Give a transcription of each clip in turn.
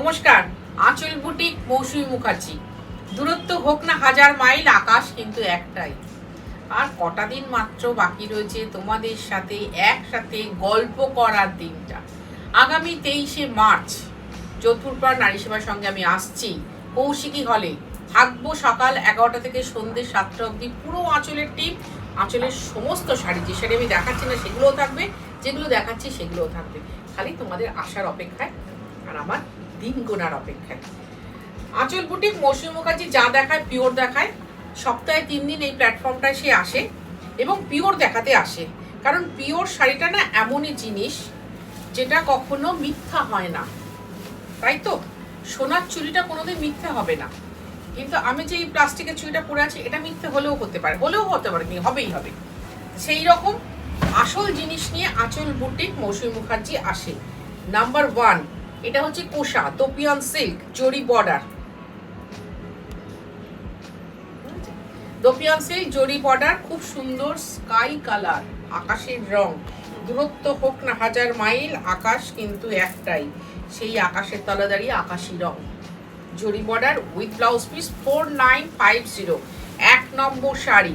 নমস্কার, আঁচল বুটিক মৌসুমী মুখার্জি। দূরত্ব হোক না 1000 মাইল, আকাশ কিন্তু একটাই। আর কটা দিন মাত্র বাকি রয়েছে তোমাদের সাথে একসাথে গল্প করার দিনটা। আগামী 23শে মার্চ যোধপুরপাড় নারী সেবার সঙ্গে আমি আসছি কৌশিকী হলে। থাকবো সকাল 11টা থেকে সন্ধ্যে 7টা অবধি। পুরো আঁচলের টিম, আঁচলের সমস্ত শাড়ি, যে শাড়ি আমি দেখাচ্ছি না সেগুলোও থাকবে, যেগুলো দেখাচ্ছি সেগুলোও থাকবে। খালি তোমাদের আসার অপেক্ষায় আর আমার দিন গোনার অপেক্ষায়। আঁচল বুটিক মৌসুমী মুখার্জি যা দেখায় পিওর দেখায়। সপ্তাহে 3 দিন এই প্ল্যাটফর্মটায় সে আসে এবং পিওর দেখাতে আসে। কারণ পিওর শাড়িটা না এমনই জিনিস যেটা কখনো মিথ্যা হয় না, তাই তো? সোনার চুড়িটা কোনোদিন মিথ্যা হবে না, কিন্তু আমি যে এই প্লাস্টিকের চুড়িটা পরে আছি এটা মিথ্যে হলেও হতে পারে, কি হবেই হবে। সেই রকম আসল জিনিস নিয়ে আঁচল বুটিক মৌসুমী মুখার্জি আসে। নাম্বার 1, এটা হচ্ছে কোষা তোপিয়ান সিল্ক জরি বর্ডার। দোপিয়ান সিল্ক জরি বর্ডার, খুব সুন্দর স্কাই কালার, আকাশের রং। দূরত্ব হোক না 1000 মাইল, আকাশ কিন্তু একটাই। সেই আকাশের তলা দাঁড়িয়ে আকাশি রং। জরি border with blouse piece 4950। 1 number sari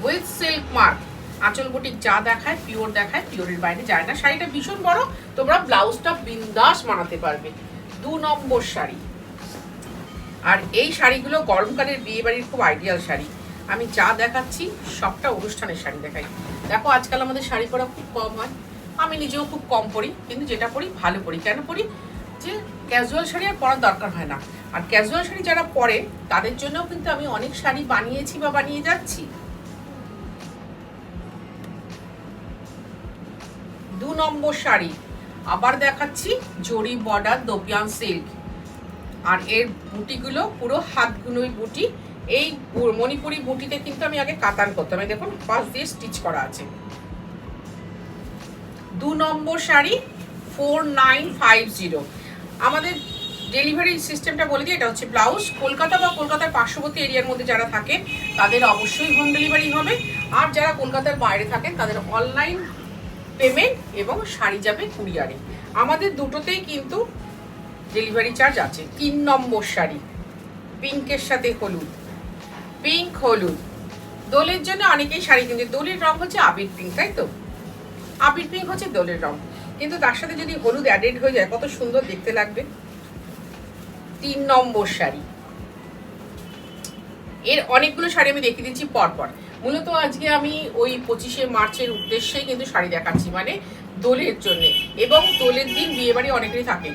with silk mark. আঁচল বুটিক যা দেখায় পিওর দেখায়, পিওরের বাইরে যায় না। শাড়িটা ভীষণ বড়, তোমরা ব্লাউজটা বিন্দাস বানাতে পারবে। 2 নম্বর শাড়ি। আর এই শাড়িগুলো গরমকালের বিয়ে বাড়ির খুব আইডিয়াল শাড়ি। আমি যা দেখাচ্ছি সবটা অনুষ্ঠানের শাড়ি দেখাই। দেখো, আজকাল আমাদের শাড়ি পরা খুব কম হয়, আমি নিজেও খুব কম পরি, কিন্তু যেটা পরি ভালো পরি। কেন পরি? যে ক্যাজুয়াল শাড়ি আর পরার দরকার হয় না। আর ক্যাজুয়াল শাড়ি যারা পরে তাদের জন্যও কিন্তু আমি অনেক শাড়ি বানিয়েছি বা বানিয়ে যাচ্ছি। 2 নম্বর শাড়ি আবার দেখাচ্ছি, জরি বর্ডার দোপিয়ান সিল্ক। আর এর বুটিগুলো পুরো হাতগুলোই বুটি। এই মণিপুরি বুটিতে কিন্তু আমি আগে কাতান করতাম। দেখুন, পাশ দিয়ে স্টিচ করা আছে। 2 নম্বর শাড়ি 4950। আমাদের ডেলিভারি সিস্টেমটা বলে দিই, এটা হচ্ছে ব্লাউজ। কলকাতা বা কলকাতার পার্শ্ববর্তী এরিয়ার মধ্যে যারা থাকে তাদের অবশ্যই হোম ডেলিভারি হবে। আর যারা কলকাতার বাইরে থাকেন তাদের অনলাইন পেমেন্ট এবং শাড়ি যাবে কুরিয়ারে। আমাদের দুটোতেই কিন্তু ডেলিভারি চার্জ আছে। 3 নম্বর শাড়ি পিঙ্কের সাথে হলুদ, পিঙ্ক হলুদ। দোলের জন্য অনেকেই শাড়ি কিনছে। দোলের রং হচ্ছে আবির পিঙ্ক, তাই তো? আবির পিঙ্ক হচ্ছে দোলের রং, কিন্তু তার সাথে যদি হলুদ অ্যাডেড হয়ে যায় কত সুন্দর দেখতে লাগবে। 3 নম্বর শাড়ি। এর অনেকগুলো শাড়ি আমি দেখিয়ে দিচ্ছি পরপর। মূলত আজকে আমি ওই 25শে মার্চের উদ্দেশ্যেই কিন্তু শাড়ি দেখাচ্ছি, মানে দোলের জন্য। এবং দোলের দিন বিয়ে বাড়ি অনেকেরই থাকে,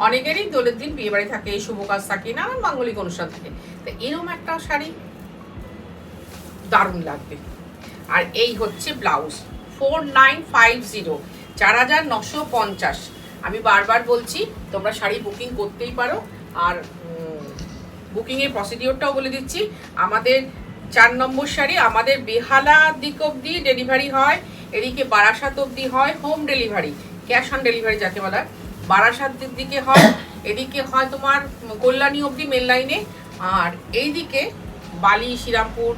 অনেকেরই দোলের দিন বিয়ে বাড়ি থাকে, শুভ কাজ থাকে, নানান মাঙ্গলিক অনুষ্ঠান থাকে। তো এরকম একটা শাড়ি দারুণ লাগবে। আর এই হচ্ছে ব্লাউজ 4950, 4950। আমি বারবার বলছি তোমরা শাড়ি বুকিং করতেই পারো। আর বুকিংয়ের প্রসিডিওরটাও বলে দিচ্ছি। আমাদের 4 নম্বর শাড়ি আমাদের বেহালা দিক অবধি ডেলিভারি হয়, এদিকে বারাসাত অবধি হয় home delivery, cash on delivery যাকে বলা হয়। বারাসাতের দিকে হয়, এদিকে হয় তোমার কল্যাণী অবধি মেল লাইনে। আর এইদিকে বালি, শ্রীরামপুর,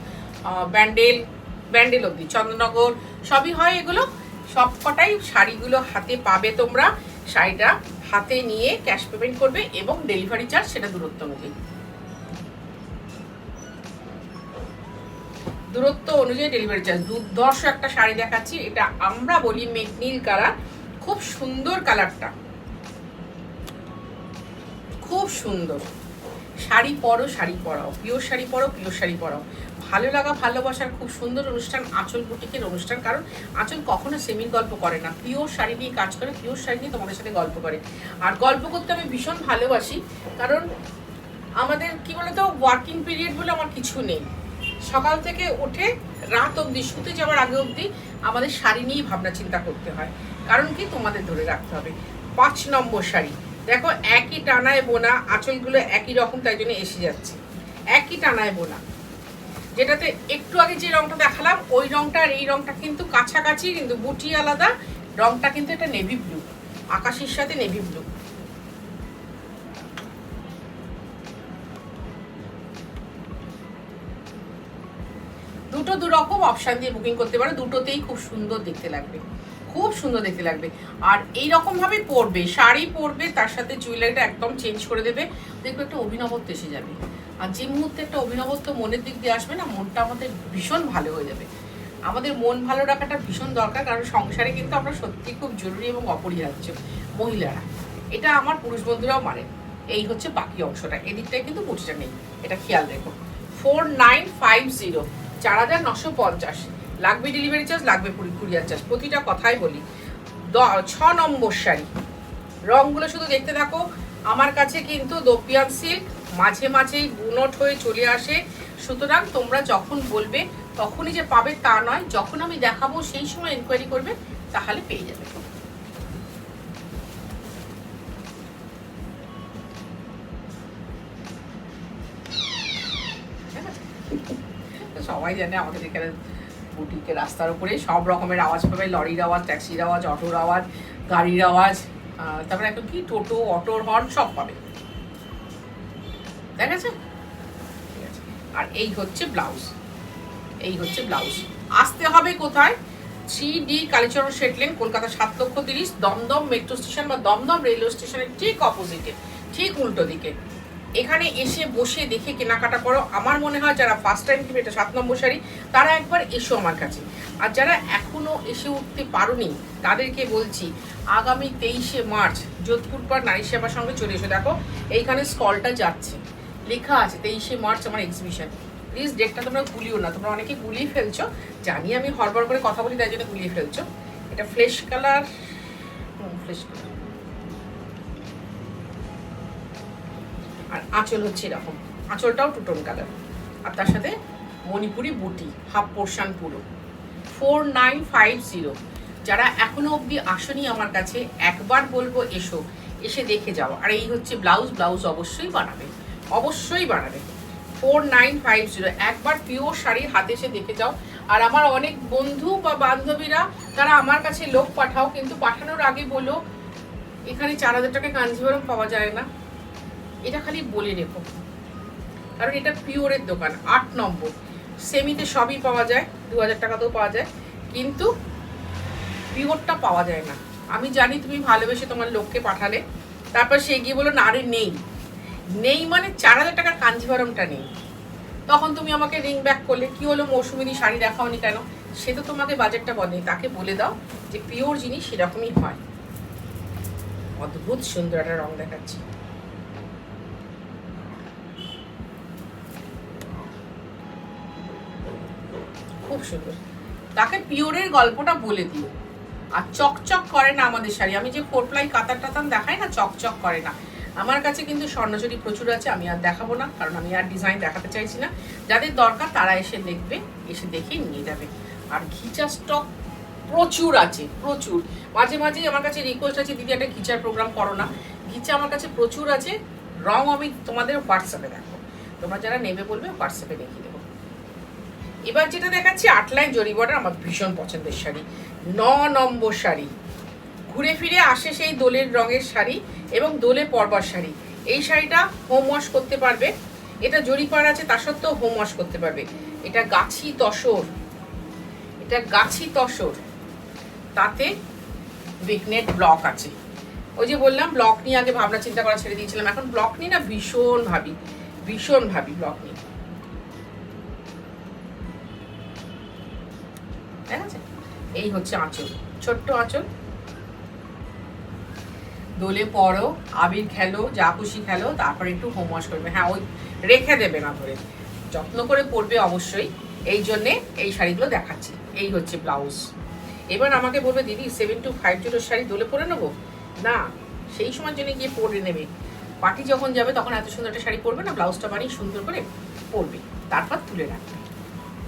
ব্যান্ডেল অবধি, চন্দ্রনগর সবই হয়। এগুলো সব কটাই শাড়িগুলো হাতে পাবে তোমরা। শাড়িটা হাতে নিয়ে ক্যাশ পেমেন্ট করবে এবং ডেলিভারি চার্জ সেটা দূরত্ব অনুযায়ী, ডেলিভারি চার্জ। দুর্ধর্ষ একটা শাড়ি দেখাচ্ছি, এটা আমরা বলি মেঘনীল কালার। খুব সুন্দর কালারটা, খুব সুন্দর। শাড়ি পরো, শাড়ি পরাও, পিওর শাড়ি পরো, পিওর শাড়ি পরাও। ভালো লাগা ভালোবাসার খুব সুন্দর অনুষ্ঠান আঁচল বুটিকের অনুষ্ঠান। কারণ আঁচল কখনো সেমির গল্প করে না, পিওর শাড়ি নিয়ে কাজ করে, পিওর শাড়ি নিয়ে তোমাদের সাথে গল্প করে। আর গল্প করতে আমি ভীষণ ভালোবাসি, কারণ আমাদের কি বলতো, ওয়ার্কিং পিরিয়ড বলে আমার কিছু নেই। সকাল থেকে উঠে রাত অবধি, শুতে যাওয়ার আগে অবধি আমাদের শাড়ি নিয়েই ভাবনা চিন্তা করতে হয়। কারণ কি, তোমাদের ধরে রাখতে হবে। 5 নম্বর শাড়ি দেখো, একই টানায় বোনা, আঁচলগুলো একই রকম, তাই জন্য এসে যাচ্ছে। একই টানায় বোনা, যেটাতে একটু আগে যে রংটা দেখালাম ওই রংটা আর এই রংটা কিন্তু কাছাকাছি, কিন্তু বুটি আলাদা। রংটা কিন্তু এটা নেভি ব্লু, আকাশের সাথে নেভি ব্লু। দুটো দু রকম অপশান দিয়ে বুকিং করতে পারো, দুটোতেই খুব সুন্দর দেখতে লাগবে। খুব খুব সুন্দর দেখতে লাগবে। আর এইরকম ভাবে পরবে, শাড়ি পরবে, তার সাথে জুয়েলারিটা একদম চেঞ্জ করে দেবে, দেখবে একটা অভিনবত্ব এসে যাবে। আর যে মুহূর্তে একটা অভিনবত্ব মনের দিক দিয়ে আসবে না, মনটা আমাদের ভীষণ ভালো হয়ে যাবে। আমাদের মন ভালো রাখাটা ভীষণ দরকার, কারণ সংসারে কিন্তু আমরা সত্যি খুব জরুরি এবং অপরিহার্য মহিলারা। এটা আমার পুরুষ বন্ধুরাও মানে। এই হচ্ছে বাকি অংশটা, এদিকটায় কিন্তু বুটিটা নেই, এটা খেয়াল রেখো। 4950, 4950 লাগবে ডেলিভারি চার্জ, লাগবে কুরিয়ার চার্জ, প্রতিটা কথাই বলি। 6 নম্বর শাড়ি, রঙগুলো শুধু দেখতে থাকো। আমার কাছে কিন্তু দোপিয়ান সিল্ক মাঝে মাঝেই বুনট হয়ে চলে আসে, সুতরাং তোমরা যখন বলবে তখনই যে পাবে তা নয়, যখন আমি দেখাবো সেই সময় এনকোয়ারি করবে, তাহলে পেয়ে যাবে। সবাই জানে আমাদের এখানে বুটিকের রাস্তার উপরে সব রকমের আওয়াজ পাবে, লরির আওয়াজ, ট্যাক্সির আওয়াজ, অটোর আওয়াজ, গাড়ির আওয়াজ, তারপরে এখন কি টোটো, অটোর হর্ন সব পাবে। ঠিক আছে? আর এই হচ্ছে ব্লাউজ, এই হচ্ছে ব্লাউজ। আসতে হবে কোথায়? 3D কালীচরণ শেটলেন, কলকাতা 7,30,000, দমদম মেট্রো স্টেশন বা দমদম রেলওয়ে স্টেশনের ঠিক অপোজিটে, ঠিক উল্টো দিকে। এখানে এসে বসে দেখে কেনাকাটা করো। আমার মনে হয় যারা ফার্স্ট টাইম কিনবে, এটা 7 নম্বর শাড়ি, তারা একবার এসো আমার কাছে। আর যারা এখনো এসে উঠতে পারোনি তাদেরকে বলছি, আগামী 23শে মার্চ যোধপুর পার নারী সেবার সঙ্গে চলে এসো। দেখো এইখানে স্টলটা যাচ্ছে, লেখা আছে 23শে মার্চ আমার এক্সিবিশন। প্লিজ ডেটটা তোমরা গুলিও না, তোমরা অনেকে গুলিয়ে ফেলছো, জানি আমি হড়বড় করে কথা বলি তাই জন্য গুলিয়ে ফেলছো। এটা ফ্লেশ কালার, ফ্লেশ কালার। আর আঁচল হচ্ছে এরকম, আঁচলটাও টুটন কালার, আর তার সাথে মণিপুরি বুটি, হাফ পোর্শন পুরো। 4950, যারা এখনো অবধি আসনি আমার কাছে, একবার বলবো এসো, এসে দেখে যাও। আর এই হচ্ছে ব্লাউজ, ব্লাউজ অবশ্যই বানাবে, অবশ্যই বানাবে। 4950, একবার পিওর শাড়ি হাতে এসে দেখে যাও। আর আমার অনেক বন্ধু বা বান্ধবীরা তারা আমার কাছে লোক পাঠাও, কিন্তু পাঠানোর আগে বলো এখানে 4000 টাকা কাঞ্জিভরম পাওয়া যায় না, এটা খালি বলে রেখো, কারণ এটা পিওরের দোকান। 8 নম্বর সেমিতে সবই পাওয়া যায়, 2000 টাকাতেও পাওয়া যায়, কিন্তু পিওরটা পাওয়া যায় না। আমি জানি তুমি ভালোবেসে তোমার লোককে পাঠালে, তারপর সে গিয়ে বলো না আরে নেই, নেই মানে 4000 টাকার কাঞ্জিভরমটা নেই। তখন তুমি আমাকে রিং ব্যাক করলে, কি হলো মৌসুমিদি শাড়ি দেখাওনি কেন? সে তো তোমাকে বাজেটটা বলেনি, তাকে বলে দাও যে পিওর জিনিস সেরকমই হয়। অদ্ভুত সুন্দর একটা রং দেখাচ্ছি, খুব সুন্দর। তাকে পিওরের গল্পটা বলে দিও। আর চকচক করে না আমাদের শাড়ি, আমি যে 4 প্লাই কাতার টাতান দেখাই না, চকচক করে না। আমার কাছে কিন্তু স্বর্ণজরি প্রচুর আছে, আমি আর দেখাবো না, কারণ আমি আর ডিজাইন দেখাতে চাইছি না। যাদের দরকার তারা এসে দেখবে, এসে দেখেই নিয়ে যাবে। আর ঘিচা স্টক প্রচুর আছে, প্রচুর। মাঝে মাঝে আমার কাছে রিকোয়েস্ট আছে, দিদি একটা ঘিচার প্রোগ্রাম করো না। ঘিচা আমার কাছে প্রচুর আছে, রং আমি তোমাদের হোয়াটসঅ্যাপে দেখো, তোমরা যারা নেবে বলবে হোয়াটসঅ্যাপে দেখিয়ে দেবো। এবার যেটা দেখাচ্ছি 8 লাইন জরি বর্ডার, আমার ভীষণ পছন্দের শাড়ি, 9 নম্বর শাড়ি। ঘুরে ফিরে আসে সেই দোলের রঙের শাড়ি এবং দোলে পরবার শাড়ি। এই শাড়িটা হোম ওয়াশ করতে পারবে, এটা জরি পাড় আছে তা সত্ত্বেও হোম ওয়াশ করতে পারবে। এটা গাছি তসর, এটা গাছি তসর, তাতে বিগনেট ব্লক আছে। ওই যে বললাম ব্লক নিয়ে আগে ভাবনা চিন্তা করা ছেড়ে দিয়েছিলাম, এখন ব্লক নিয়ে না ভীষণ ভাবি, ভীষণ ভাবি ব্লক নিয়ে। ঠিক আছে? এই হচ্ছে আঁচল, ছোট্ট আঁচল। দোলে পড়ো, আবির খেলো, যা খুশি খেলো, তারপরে একটু হোম ওয়াশ করবে। হ্যাঁ, ওই রেখে দেবে না, ধরে যত্ন করে পরবে অবশ্যই। এই জন্যে এই শাড়িগুলো দেখাচ্ছি। এই হচ্ছে ব্লাউজ। এবার আমাকে বলবে দিদি 7250 শাড়ি দোলে পরে নেবো না, সেই সময় জন্য গিয়ে পরে নেবে। পার্টি যখন যাবে তখন এত সুন্দর একটা শাড়ি পরবে না, ব্লাউজটা বানিয়ে সুন্দর করে পরবে, তারপর তুলে রাখবে,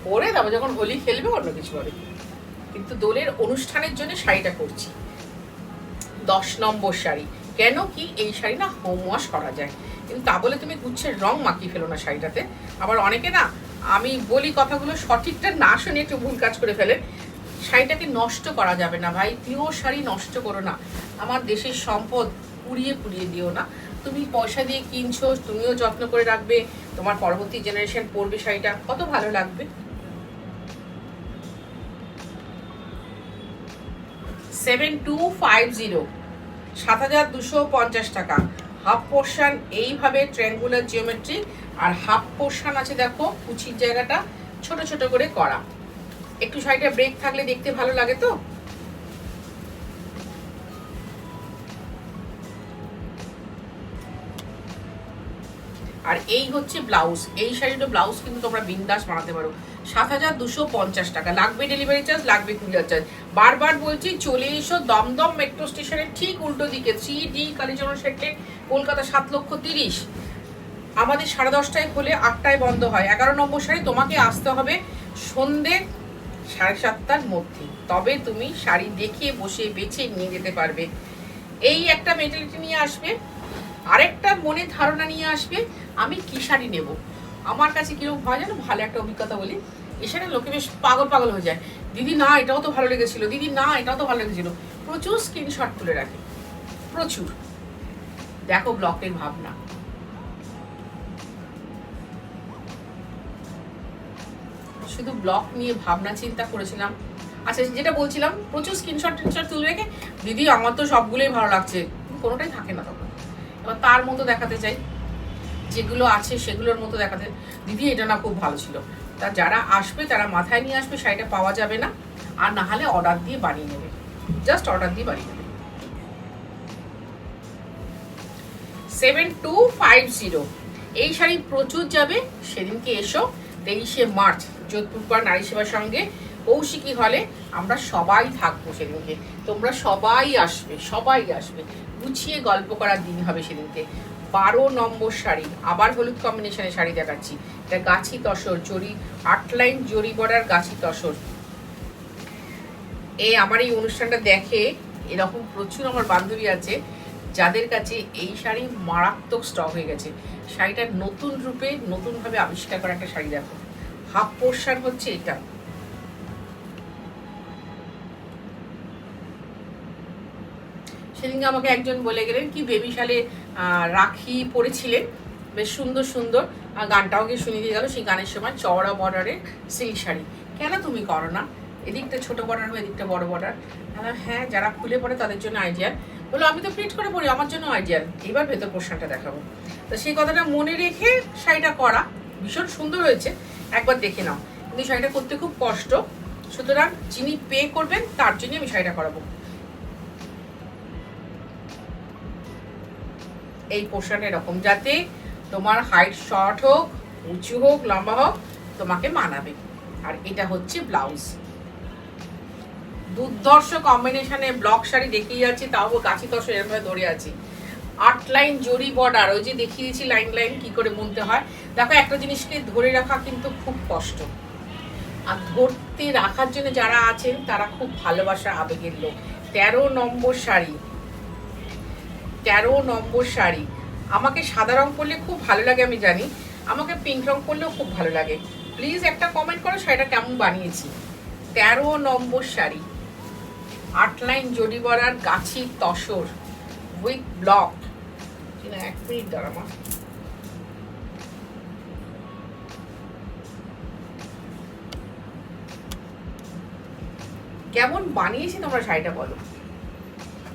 পরে তারপর যখন হোলি খেলবে অন্য কিছু হবে। কিন্তু দোলের অনুষ্ঠানের জন্য শাড়িটা করছি। 10 নম্বর শাড়ি, কেন কি এই শাড়ি না হোম ওয়াশ করা যায়, কিন্তু তা বলে তুমি গুচ্ছের রং মাখিয়ে ফেলো না শাড়িটাতে। আবার অনেকে না, আমি বলি কথাগুলো সঠিকটা না শুনে একটু ভুল কাজ করে ফেলে। শাড়িটাকে নষ্ট করা যাবে না ভাই, পিওর শাড়ি নষ্ট করো না, আমার দেশের সম্পদ পুড়িয়ে পুড়িয়ে দিও না। তুমি পয়সা দিয়ে কিনছো, তুমিও যত্ন করে রাখবে, তোমার পরবর্তী জেনারেশন পরবে শাড়িটা, কত ভালো লাগবে। 7250, 7250 টাকা। হাফ পোর্শন এইভাবে ট্রায়াঙ্গুলার জিওমেট্রি, আর হাফ পোর্শন আছে দেখো কুচির জায়গাটা ছোট ছোট করে করা। একটু সাইডে ব্রেক থাকলে দেখতে ভালো লাগে তো। আর এই হচ্ছে ব্লাউজ। এই শাড়িটা ব্লাউজ কিন্তু তোমরা বিন্দাস বানাতে পারো। 7250 টাকা। লাগবে ডেলিভারি চার্জ, লাগবে কুরিয়ার চার্জ। বারবার বলছি চলে এসো দমদম মেট্রো স্টেশনের ঠিক উল্টো দিকে 3D কালীচরণ শেটলেট, কলকাতা 7,30,000। আমাদের 10:30টায় খোলে, 8টায় বন্ধ হয়। 11 নম্বর শাড়ি। তোমাকে আসতে হবে সন্ধে 7:30টার মধ্যে, তবে তুমি শাড়ি দেখে বসে বেছে নিয়ে যেতে পারবে। এই একটা মেন্টালিটি নিয়ে আসবে, আরেকটা মনে ধারণা নিয়ে আসবে আমি কি শাড়ি নেব। আমার কাছে কিরকম হয় জানো, ভালো একটা অভিজ্ঞতা বলি। এখানে লোকে বেশ পাগল পাগল হয়ে যায়, দিদি না এটাও তো ভালো লেগেছিল, দিদি না এটাও তো ভালো লেগেছিল। প্রচুর স্ক্রিনশট তুলে রাখে, প্রচুর। দেখো ব্লকের ভাবনা। শুধু ব্লক নিয়ে ভাবনা চিন্তা করেছিলাম। আচ্ছা যেটা বলছিলাম, প্রচুর স্ক্রিনশট তুলে রেখে দিদি আমার তো সবগুলোই ভালো লাগছে, কোনোটাই থাকে না তখন। এবার তার মতো দেখাতে চাই, যেগুলো আছে সেগুলোর মতো দেখাতে, দিদি এটা না খুব ভালো ছিল। তা যারা আসবে তারা মাথায় নিয়ে আসবে, শাড়িটা পাওয়া যাবে না। আর না হলে অর্ডার দিয়ে বানিয়ে নেবে, জাস্ট অর্ডার দিয়ে বানিয়ে নেবে। 7250। এই শাড়ি প্রচুর যাবে, সেদিনকে এসো। 23শে মার্চ যোধপুর পাড় নারী সেবার সঙ্গে কৌশিকী হলে আমরা সবাই থাকবো সেদিনকে। তোমরা সবাই আসবে, সবাই আসবে। গুছিয়ে গল্প করার দিন হবে সেদিনকে। 12 নম্বর শাড়ি, আবার হলুদ কম্বিনেশনের শাড়ি দেখাচ্ছি। এটা গাছি তসর জরি, 8 লাইন জরি বর্ডার গাছি তসর। আমার এই অনুষ্ঠানটা দেখে এরকম প্রচুর আমার বান্ধবী আছে যাদের কাছে এই শাড়ি মারাত্মক স্টক হয়ে গেছে। শাড়িটা নতুন রূপে নতুনভাবে আবিষ্কার করা একটা শাড়ি। দেখো হাফ পোর্শন হচ্ছে এটা। সেদিনকে আমাকে একজন বলে গেলেন কি বেবি শালে রাখি পরেছিলেন, বেশ সুন্দর সুন্দর। গানটাও গিয়ে শুনিয়ে দিয়ে গেল সেই গানের সময়, চওড়া বর্ডারের সিল্ক শাড়ি কেন তুমি করো না, এদিকটা ছোট বর্ডার হয় এদিকটা বড় বর্ডার। হ্যাঁ যারা খুলে পড়ে তাদের জন্য আইডিয়াল। বলো আমি তো প্রিন্ট করে পড়ি, আমার জন্য আইডিয়াল। এবার ভেতর পোর্শনটা দেখাবো। তো সেই কথাটা মনে রেখে শাড়িটা করা, ভীষণ সুন্দর হয়েছে, একবার দেখে নাও। কিন্তু শাড়িটা করতে খুব কষ্ট, সুতরাং যিনি পে করবেন তার জন্য আমি শাড়িটা করাবো। এই পোর্শন এরকম, যাতে তোমার হাইট শর্ট হোক, উঁচু হোক, লম্বা হোক, তোমাকে মানাবে। আর এটা হচ্ছে ব্লাউজ। দুর্ধর্ষ কম্বিনেশনে ব্লক শাড়ি দেখিয়ে যাচ্ছি, তাও গাছি তসর এরকম ধরে আছি। 8 লাইন জরি বর্ডার, ওই যে দেখিয়ে দিচ্ছি লাইন লাইন কি করে বুনতে হয়। দেখো একটা জিনিসকে ধরে রাখা কিন্তু খুব কষ্ট, আর ধরতে রাখার জন্য যারা আছেন তারা খুব ভালোবাসা আবেগের লোক। 13 নম্বর শাড়ি, 13 নম্বর শাড়ি। আমাকে সাদা রং পরলে খুব ভালো লাগে আমি জানি, আমাকে পিঙ্ক রং পরলেও খুব ভালো লাগে। প্লিজ একটা কমেন্ট করো শাড়িটা কেমন বানিয়েছি। 13 নম্বর শাড়ি, 8 লাইন জরি border Gachhi tussar with block. 1 minute দাঁড়ামা। কেমন বানিয়েছি তোমরা শাড়িটা বলো।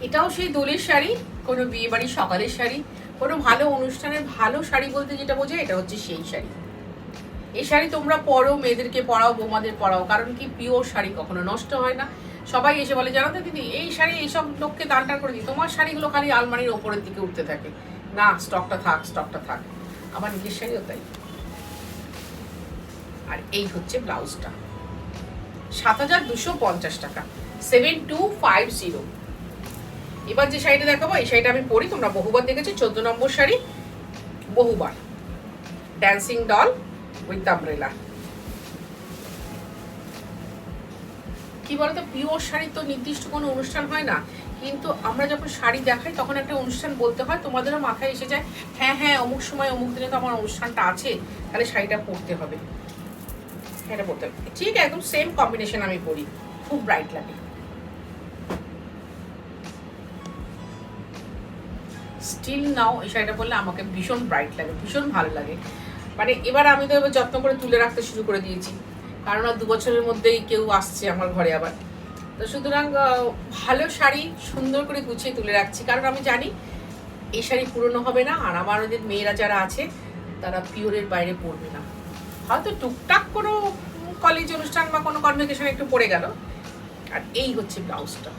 এটাও সেই দোলের শাড়ি, কোনো বিয়ে বাড়ির সকালের শাড়ি, কোনো ভালো অনুষ্ঠানের ভালো শাড়ি বলতে যেটা বোঝায় এটা হচ্ছে সেই শাড়ি। এই শাড়ি তোমরা পরো, মেয়েদেরকে পরাও, বৌমাদের পরাও, কারণ কি পিওর শাড়ি কখনো নষ্ট হয় না। সবাই এসে বলে জানো তো দিদি এই শাড়ি এইসব লোককে দান টান করে দিই, তোমার শাড়িগুলো খালি আলমারির ওপরের দিকে উঠতে থাকে। না, স্টকটা থাক, স্টকটা থাক। আমার নিজের শাড়িও তাই। আর এই হচ্ছে ব্লাউজটা, 7250 টাকা, 7250। এবার যে শাড়িটা দেখাবো এই শাড়িটা আমি পরি, তোমরা বহুবার দেখেছো। 14 নম্বর শাড়ি, বহুবার। Dancing doll with umbrella. কি বলতো, পিওর শাড়ি তো নির্দিষ্ট কোনো অনুষ্ঠান হয় না, কিন্তু আমরা যখন শাড়ি দেখাই তখন একটা অনুষ্ঠান বলতে হয়। তোমাদেরও মাথায় এসে যায় হ্যাঁ হ্যাঁ অমুক সময় অমুক দিনে তো আমার অনুষ্ঠানটা আছে, তাহলে শাড়িটা পরতে হবে, এটা পরতে হবে। ঠিক একদম সেম কম্বিনেশন আমি পরি, খুব ব্রাইট লাগে। স্টিল নাও এই শাড়িটা পরলে আমাকে ভীষণ ব্রাইট লাগে, ভীষণ ভালো লাগে। মানে এবার আমি তো এবার যত্ন করে তুলে রাখতে শুরু করে দিয়েছি, কারণ আর 2 বছরের মধ্যেই কেউ আসছে আমার ঘরে আবার। তো সুতরাং ভালো শাড়ি সুন্দর করে গুছিয়ে তুলে রাখছি, কারণ আমি জানি এই শাড়ি পুরনো হবে না, আর আমার ওদের মেয়েরা যারা আছে তারা পিওরের বাইরে পরবে না। হয়তো টুকটাক কোনো কলেজ অনুষ্ঠান বা কোনো কনভোকেশনে একটু পড়ে গেল। আর এই হচ্ছে ব্লাউজটা,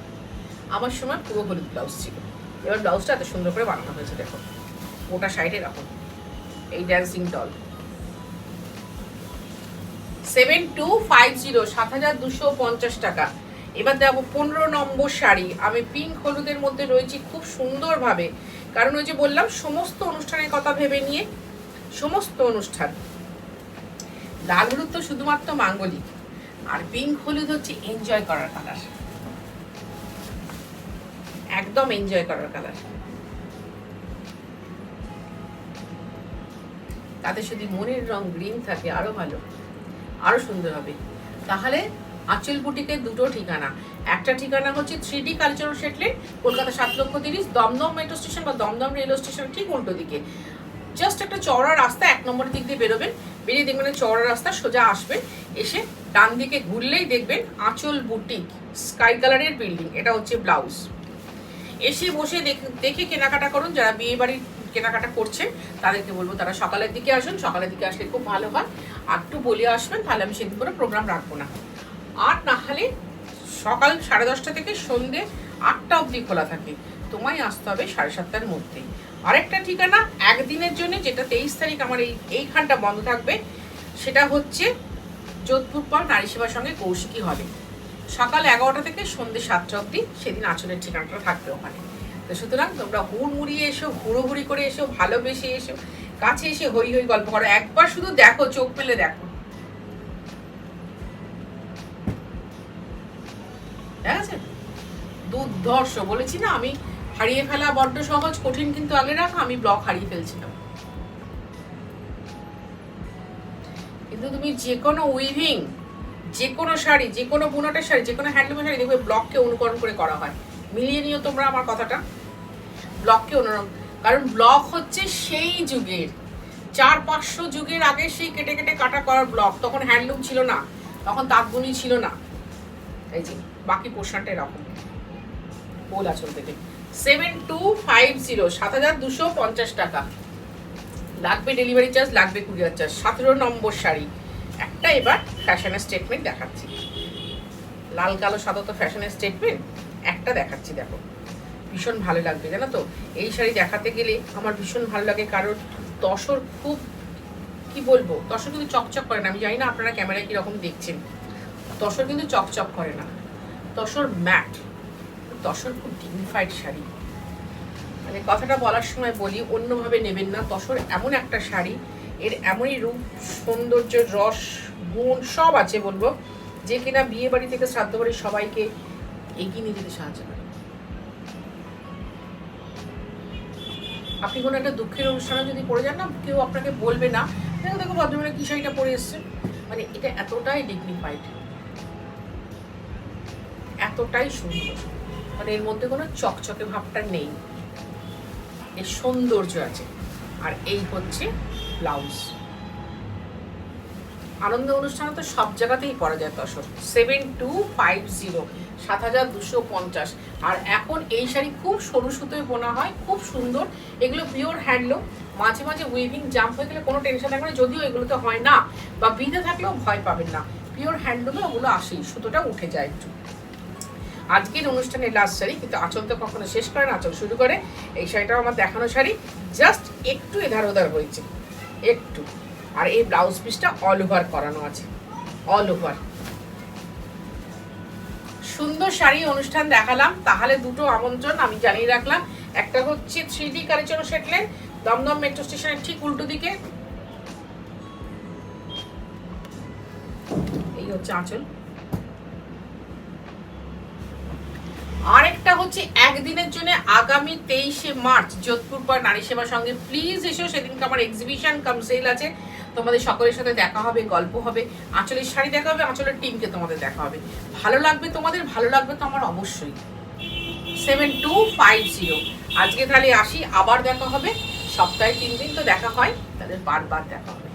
আমার সময় পুরো হলুদ ব্লাউজ ছিল, এবার ব্লাউজটা এত সুন্দর করে বানানো হয়েছে। দেখো ওটা সাইডে রাখো, এই ড্যান্সিং ডল। 7250, 7250 টাকা। এবার দেখো 15 নম্বর শাড়ি, আমি পিঙ্ক হলুদের মধ্যে রয়েছি খুব সুন্দরভাবে, কারণ ওই যে বললাম সমস্ত অনুষ্ঠানের কথা ভেবে নিয়ে, সমস্ত অনুষ্ঠান। লাল হলুদ তো শুধুমাত্র মাঙ্গলিক, আর পিঙ্ক হলুদ হচ্ছে এনজয় করার কালার, একদম এনজয় করার কালার। তাতে যদি মনের রং গ্রিন থাকে আরো ভালো, আরো সুন্দর হবে। তাহলে আঁচল বুটিকের দুটো ঠিকানা, একটা ঠিকানা হচ্ছে 3D cultural outlet, Kolkata 7,30,000, Dum Dum metro station বা দমদম রেলওয়ে স্টেশন ঠিক উল্টো দিকে। জাস্ট একটা চওড়া রাস্তা, 1 নম্বরের দিক দিয়ে বেরোবেন, বেরিয়ে দেখবেন চওড়া রাস্তা, সোজা আসবেন, এসে ডান দিকে ঘুরলেই দেখবেন আঁচল বুটিক, স্কাই কালারের বিল্ডিং। এটা হচ্ছে ব্লাউজ। এসে বসে দেখে কেনাকাটা করুন। যারা বিয়ে বাড়ির কেনাকাটা করছেন তাদেরকে বলবো তারা সকালের দিকে আসুন, সকালের দিকে আসলে খুব ভালো হয়। আর একটু বলে আসবেন, তাহলে আমি সেদিন করে প্রোগ্রাম রাখবো না। আর না হলে সকাল 10:30 থেকে সন্ধ্যে 8টা অবধি খোলা থাকে, তোমায় আসতে হবে 7:30টার মধ্যে। আরেকটা ঠিকানা একদিনের জন্য, যেটা 23 তারিখ আমার এইখানটা বন্ধ থাকবে, সেটা হচ্ছে যোধপুর পার নারী সেবার সঙ্গে কৌশিকী হলে, সকাল 11টা থেকে সন্ধ্যে 7টা অবধি। সেদিন আঁচলের ঠিকানাটা থাকবে ওখানে। তো সুতরাং তোমরা হুড়মুড়িয়ে এসো, হুড়োহুড়ি করে এসো, ভালোবেসে এসো, কাছে এসে হই হই গল্প করো। একবার শুধু দেখো, চোখ মেলে দেখো, ঠিক আছে? দুর্ধর্ষ। বলেছি না আমি হারিয়ে ফেলা বড্ড সহজ, কঠিন কিন্তু আগে রাখা। আমি ব্লক হারিয়ে ফেলছিলাম, কিন্তু তুমি যে কোনো উইভিং, যে কোনো শাড়ি, যে কোনো বুনাটের শাড়ি, যে কোনো হ্যান্ডলুমের শাড়ি দেখবে ব্লককে অনুকরণ করে করা হয়। মিলিয়ে নিও তোমরা আমার কথাটা, ব্লককে অনুকরণ। কারণ ব্লক হচ্ছে সেই যুগের 400-500 যুগের আগে সেই কেটে কেটে কাটা করার ব্লক। তখন হ্যান্ডলুম ছিল না, তখন তাঁতবুনি ছিল না। এই যে বাকি পোর্শনটা এরকম গোল আঁচল থেকে। 7250, 7250 টাকা লাগবে। ডেলিভারি চার্জ লাগবে, কুরিয়ার চার্জ। 17 নম্বর শাড়ি একটা, এবার ফ্যাশনের স্টেটমেন্ট দেখাচ্ছি। লাল কালো সাদা তো ফ্যাশনের স্টেটমেন্ট, একটা দেখাচ্ছি। দেখো ভীষণ ভালো লাগবে, জানো তো। এই শাড়ি দেখাতে গেলে আমার ভীষণ ভালো লাগে, কারণ তসর খুব, কি বলবো, তসর কিন্তু চকচক করে না। আমি জানি না আপনারা ক্যামেরায় কিরকম দেখছেন, তসর কিন্তু চকচক করে না, তসর ম্যাট, তসর খুব ডিগনিফাইড শাড়ি। মানে কথাটা বলার সময় বলি, অন্যভাবে নেবেন না। তসর এমন একটা শাড়ি, এর এমনই রূপ, সৌন্দর্য, রস, গুণ সব আছে বলবো, যে কিনা বিয়ে বাড়ি থেকে শ্রাদ্ধ বাড়ির সবাইকে এগিয়ে নিয়ে যেতে সাহায্য করে। আপনি কোনো একটা দুঃখের অনুষ্ঠানে যদি পড়ে যান না, কেউ আপনাকে বলবে না দেখো দেখো ভদ্রমহিলা কি শাড়িটা পরে এসছে। মানে এটা এতটাই ডিগনিফাইড, এতটাই সুন্দর, মানে এর মধ্যে কোনো চকচকে ভাবটা নেই, এর সৌন্দর্য আছে। আর এই হচ্ছে ব্লাউজ। আনন্দ অনুষ্ঠানে তো সব জায়গাতেই পরা যায় তসর। 7250, 7250। আর এখন এই শাড়ি খুব সরু সুতোয় বোনা হয়, খুব সুন্দর। এগুলো পিওর হ্যান্ডলুম। মাঝে মাঝে উইভিং জাম্প হয়ে গেলে কোনো টেনশন থাকবে না, যদিও এগুলোতে হয় না, বা বিঁধে থাকলেও ভয় পাবেন না। পিওর হ্যান্ডলুমে ওগুলো আসেই, সুতোটা উঠে যায় একটু। আজকের অনুষ্ঠানের লাস্ট শাড়ি, কিন্তু আঁচল তো কখনো শেষ করে না, আঁচল শুরু করে। এই শাড়িটাও আমার দেখানো শাড়ি, জাস্ট একটু এধার ওধার হয়েছে, একটু। আর এই ব্লাউজ পিসটা অল ওভার করানো আছে, অল ওভার। সুন্দর শাড়ি অনুষ্ঠান দেখালাম, তাহলে দুটো আমন্ত্রণ আমি জানিয়ে রাখলাম। একটা হচ্ছে 3D cultural outlet, Dumdum metro স্টেশনের ঠিক উল্টো দিকে। এই হচ্ছে আঁচল। আরেকটা হচ্ছে একদিনের জন্য আগামী 23শে মার্চ যোধপুর পার নারী সেবার সঙ্গে। প্লিজ এসো, সেদিনকে আমার এক্সিবিশন কাম সেল আছে, তোমাদের সকলের সাথে দেখা হবে, গল্প হবে, আঁচলের শাড়ি দেখা হবে, আঁচলের টিমকে তোমাদের দেখা হবে। ভালো লাগবে তোমাদের, ভালো লাগবে তো আমার অবশ্যই। 7250। আজকে তাহলে আসি, আবার দেখা হবে। সপ্তাহে 3 দিন তো দেখা হয়, তাদের বারবার দেখা হবে।